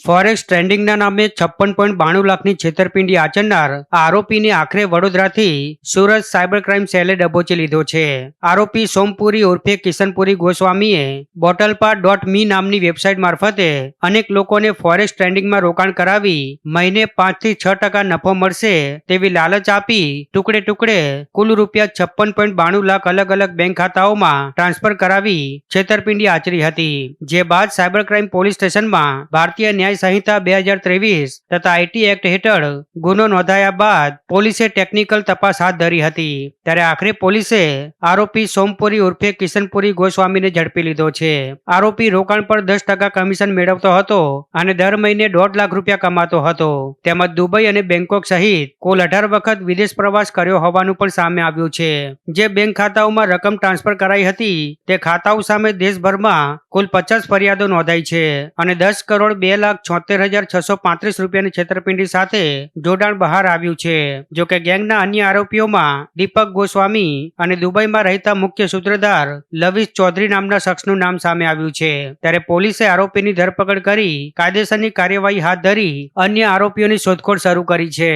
Forex ટ્રેડિંગના નામે 56.92 લાખની છેતરપિંડી આચરનાર આરોપીને આખરે વડોદરાથી સુરત સાયબર ક્રાઇમ સેલે દબોચી લીધો છે. આરોપી સોમપુરી ઉર્ફે કિશનપુરી ગોસ્વામીએ બોટલપા.મી નામની વેબસાઇટ મારફતે અનેક લોકોને ફોરેક્સ ટ્રેડિંગમાં રોકાણ કરાવી મહિને 5 થી 6% નફો મળશે તેવી લાલચ આપી ટુકડે ટુકડે કુલ રૂપિયા 56.92 લાખ અલગ અલગ બેંક ખાતાઓમાં ટ્રાન્સફર કરાવી છેતરપિંડી આચરી હતી. જે બાદ સાયબર ક્રાઇમ પોલીસ સ્ટેશનમાં ભારતીય ન્યાય સંહિતા 2023 તથા આઈટી એક્ટ હેઠળ ગુનો નોંધાયા બાદ પોલીસે ટેકનિકલ તપાસ હાથ ધરી હતી. ત્યારે આખરે પોલીસે આરોપી સોમપુરી ઉર્ફે કિશનપુરી ગોસ્વામીને ઝડપી લીધો છે. આરોપી રોકાણ પર 10% કમિશન મેળવતો હતો અને દર મહિને 1.5 લાખ રૂપિયા કમાતો હતો. તેમજ દુબઈ અને બેંકોક સહિત કુલ 18 વખત વિદેશ પ્રવાસ કર્યો હોવાનું પણ સામે આવ્યું છે. જે બેંક ખાતાઓમાં રકમ ટ્રાન્સફર કરાઈ હતી તે ખાતાઓ સામે દેશભરમાં કુલ 50 ફરિયાદો નોંધાઈ છે અને 10 કરોડ 2,76,635 રૂપિયાની છેતરપિંડી સાથે જોડાણ બહાર આવ્યું છે. જોકે ગેંગના અન્ય આરોપીઓમાં દીપક ગોસ્વામી અને દુબઈમાં રહેતા મુખ્ય સૂત્રધાર લવિશ ચૌધરી નામના શખ્સનું નામ સામે આવ્યું છે. ત્યારે પોલીસે આરોપીની ધરપકડ કરી કાયદેસરની કાર્યવાહી હાથ ધરી અન્ય આરોપીઓની શોધખોળ શરૂ કરી છે.